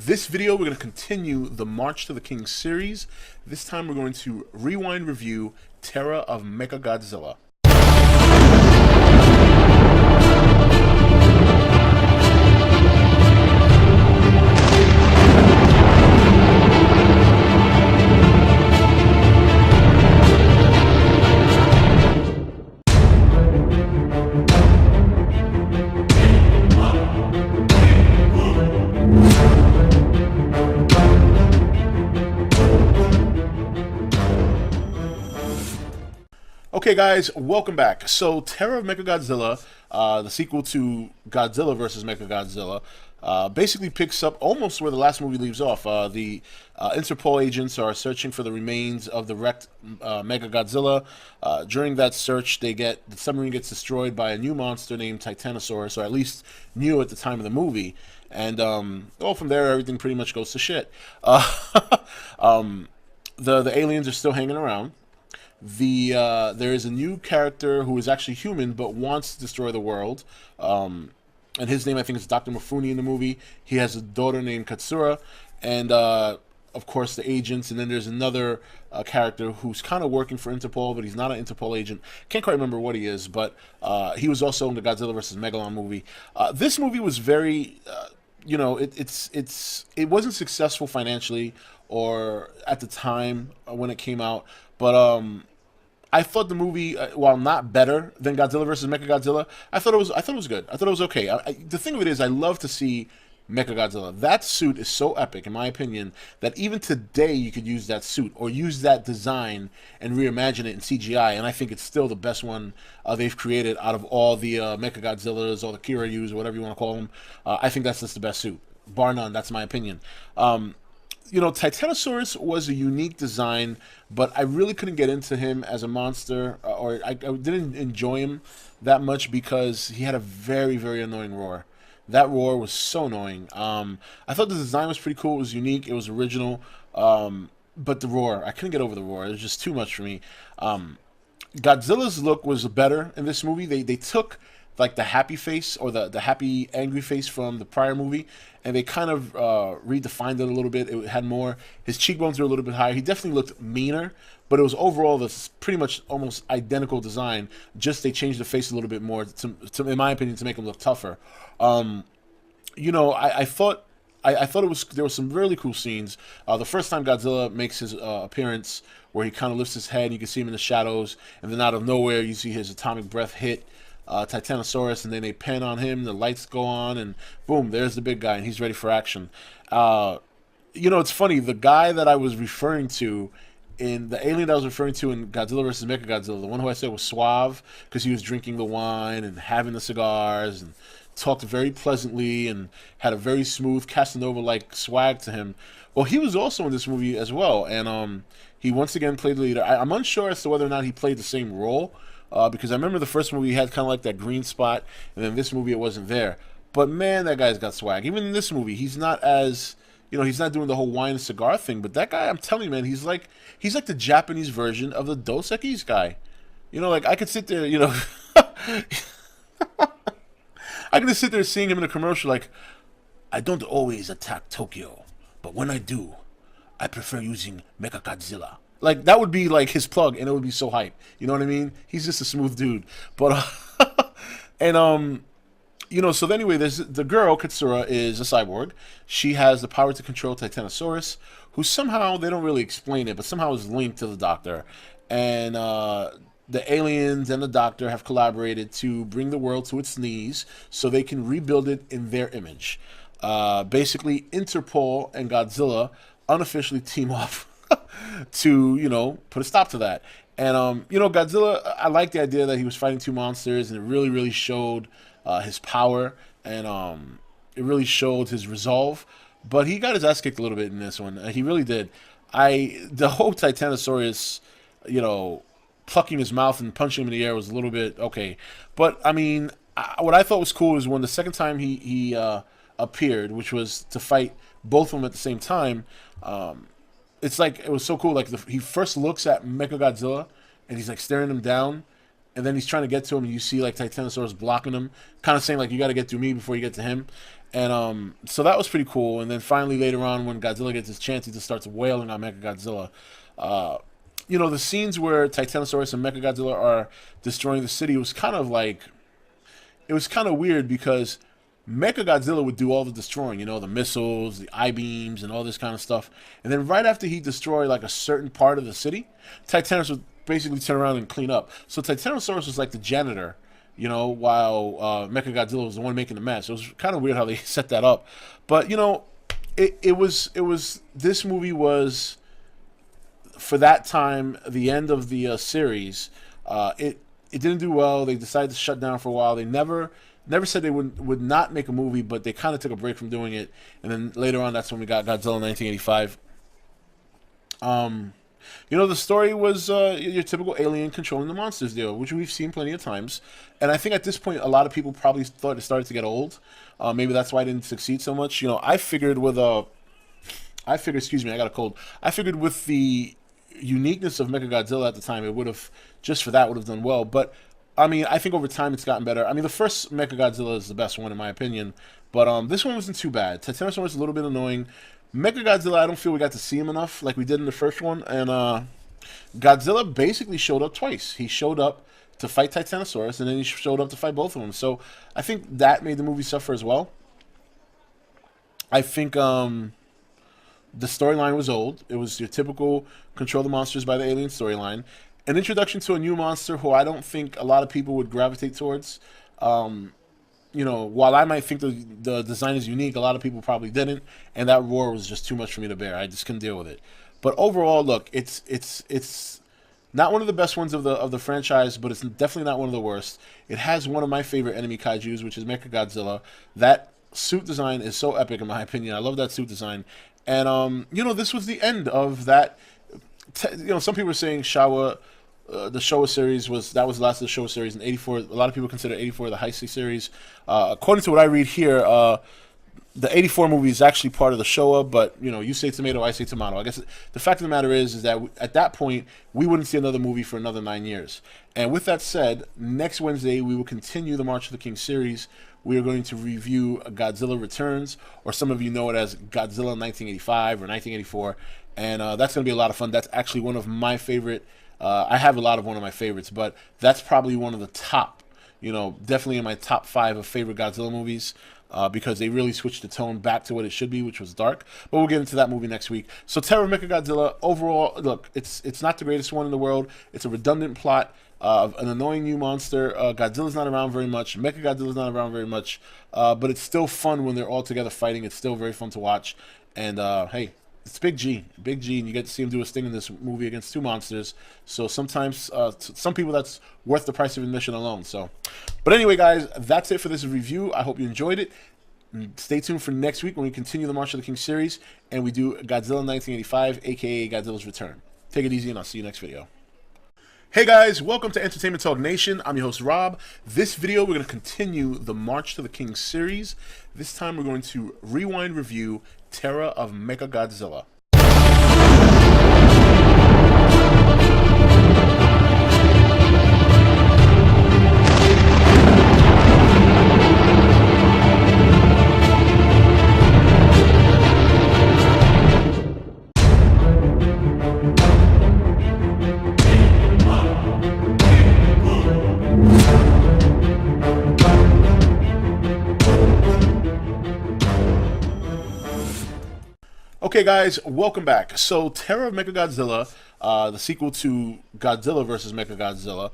This video, we're going to continue the March to the King series. This time we're going to rewind review Terror of MechaGodzilla. Okay guys, welcome back. So Terror of MechaGodzilla, the sequel to Godzilla vs. MechaGodzilla, basically picks up almost where the last movie leaves off. The Interpol agents are searching for the remains of the wrecked MechaGodzilla. During that search, the submarine gets destroyed by a new monster named Titanosaurus, or at least new at the time of the movie. And from there, everything pretty much goes to shit. The aliens are still hanging around. There is a new character who is actually human but wants to destroy the world, and his name I think is Dr. Mifune in the movie. He has a daughter named Katsura, and of course the agents. And then there's another character who's kind of working for Interpol, but he's not an Interpol agent. Can't quite remember what he is, but he was also in the Godzilla vs. Megalon movie. This movie was very, it wasn't successful financially or at the time when it came out, but I thought the movie, while not better than Godzilla vs. MechaGodzilla, I thought it was good. I thought it was okay. The thing of it is, I love to see MechaGodzilla. That suit is so epic, in my opinion, that even today you could use that suit or use that design and reimagine it in CGI, and I think it's still the best one they've created out of all the MechaGodzillas, all the Kiryus, or whatever you want to call them. I think that's just the best suit, bar none. That's my opinion. Titanosaurus was a unique design, but I really couldn't get into him as a monster, or I didn't enjoy him that much because he had a very, very annoying roar. That roar was so annoying. I thought the design was pretty cool. It was unique. It was original. But the roar, I couldn't get over the roar. It was just too much for me. Godzilla's look was better in this movie. They took like the happy face or the happy angry face from the prior movie, and they kind of redefined it a little bit. It had more, his cheekbones were a little bit higher. He definitely looked meaner, but it was overall this pretty much almost identical design. Just they changed the face a little bit more to in my opinion, to make him look tougher. I thought there were some really cool scenes. The first time Godzilla makes his appearance, where he kind of lifts his head, and you can see him in the shadows, and then out of nowhere you see his atomic breath hit Titanosaurus, and then they pan on him, the lights go on, and boom, there's the big guy, and he's ready for action. It's funny, the guy that I was referring to in the alien that I was referring to in Godzilla vs. MechaGodzilla, the one who I said was suave because he was drinking the wine and having the cigars and talked very pleasantly and had a very smooth Casanova-like swag to him. Well, he was also in this movie as well, and he once again played the leader. I'm unsure as to whether or not he played the same role, because I remember the first movie he had kind of like that green spot, and then this movie it wasn't there. But man, that guy's got swag. Even in this movie, he's not as, he's not doing the whole wine and cigar thing. But that guy, I'm telling you, man, he's like the Japanese version of the Dos Equis guy. Like I could sit there, I could just sit there seeing him in a commercial like, I don't always attack Tokyo, but when I do, I prefer using MechaGodzilla. Like, that would be like his plug, and it would be so hype. You know what I mean? He's just a smooth dude. But, so anyway, there's the girl, Katsura, is a cyborg. She has the power to control Titanosaurus, who somehow, they don't really explain it, but somehow is linked to the Doctor. And the aliens and the Doctor have collaborated to bring the world to its knees so they can rebuild it in their image. Basically, Interpol and Godzilla unofficially team up to, put a stop to that. And, Godzilla, I like the idea that he was fighting two monsters, and it really, really showed his power, and it really showed his resolve. But he got his ass kicked a little bit in this one. He really did. The whole Titanosaurus, plucking his mouth and punching him in the air was a little bit okay. But, I mean, what I thought was cool is when the second time he appeared, which was to fight both of them at the same time, it's like, it was so cool. Like, he first looks at MechaGodzilla, and he's like staring him down, and then he's trying to get to him, and you see like Titanosaurus blocking him, kind of saying like, you got to get through me before you get to him. And so that was pretty cool. And then finally later on, when Godzilla gets his chance, he just starts wailing on MechaGodzilla. Uh, the scenes where Titanosaurus and MechaGodzilla are destroying the city was kind of like, it was kind of weird because MechaGodzilla would do all the destroying, the missiles, the I-beams, and all this kind of stuff. And then right after he destroyed like a certain part of the city, Titanosaurus would basically turn around and clean up. So Titanosaurus was like the janitor, while MechaGodzilla was the one making the mess. It was kind of weird how they set that up. But, this movie was, for that time, the end of the series. It didn't do well. They decided to shut down for a while. They never said they would not make a movie, but they kind of took a break from doing it. And then later on, that's when we got Godzilla in 1985. The story was your typical alien controlling the monsters deal, which we've seen plenty of times. And I think at this point, a lot of people probably thought it started to get old. Maybe that's why it didn't succeed so much. I figured, excuse me, I got a cold. I figured with the uniqueness of MechaGodzilla at the time, it would have, just for that, would have done well. But I mean, I think over time it's gotten better. I mean, the first MechaGodzilla is the best one in my opinion, but this one wasn't too bad. Titanosaurus was a little bit annoying. MechaGodzilla, I don't feel we got to see him enough like we did in the first one. And Godzilla basically showed up twice. He showed up to fight Titanosaurus, and then he showed up to fight both of them. So I think that made the movie suffer as well. I think the storyline was old. It was your typical control the monsters by the alien storyline. An introduction to a new monster who I don't think a lot of people would gravitate towards. While I might think the design is unique, a lot of people probably didn't, and that roar was just too much for me to bear. I just couldn't deal with it. But overall, look, it's not one of the best ones of the franchise, but it's definitely not one of the worst. It has one of my favorite enemy kaijus, which is MechaGodzilla. That suit design is so epic in my opinion. I love that suit design. And this was the end of that. Some people are saying Showa, the Showa series was the last of the Showa series in '84. A lot of people consider '84 the Heisei series. According to what I read here, the '84 movie is actually part of the Showa, but you say tomato, I say tomato. I guess the fact of the matter is that at that point we wouldn't see another movie for another 9 years. And with that said, next Wednesday we will continue the March of the King series. We are going to review Godzilla Returns, or some of you know it as Godzilla 1985 or 1984, and that's going to be a lot of fun. That's actually one of my favorite. I have one of my favorites, but that's probably one of the top, definitely in my top 5 of favorite Godzilla movies, because they really switched the tone back to what it should be, which was dark. But we'll get into that movie next week. So Terror of MechaGodzilla, overall, look, it's not the greatest one in the world. It's a redundant plot. An annoying new monster. Godzilla's not around very much. MechaGodzilla's not around very much. But it's still fun when they're all together fighting. It's still very fun to watch. And hey, it's Big G, and you get to see him do his thing in this movie against 2 monsters. So sometimes, some people, that's worth the price of admission alone. So, but anyway, guys, that's it for this review. I hope you enjoyed it. Stay tuned for next week when we continue the March of the King series and we do Godzilla 1985, aka Godzilla's Return. Take it easy, and I'll see you next video. Hey guys, welcome to Entertainment Talk Nation. I'm your host Rob. This video we're going to continue the March to the King series. This time we're going to rewind review Terror of MechaGodzilla. Okay guys, welcome back. So Terror of MechaGodzilla, the sequel to Godzilla vs. MechaGodzilla,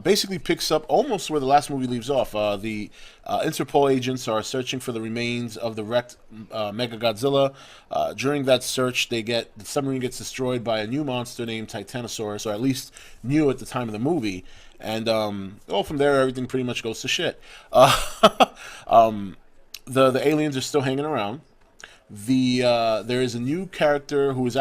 basically picks up almost where the last movie leaves off. The Interpol agents are searching for the remains of the wrecked MechaGodzilla. During that search, the submarine gets destroyed by a new monster named Titanosaurus, or at least new at the time of the movie. And from there, everything pretty much goes to shit. The aliens are still hanging around. There is a new character who is actually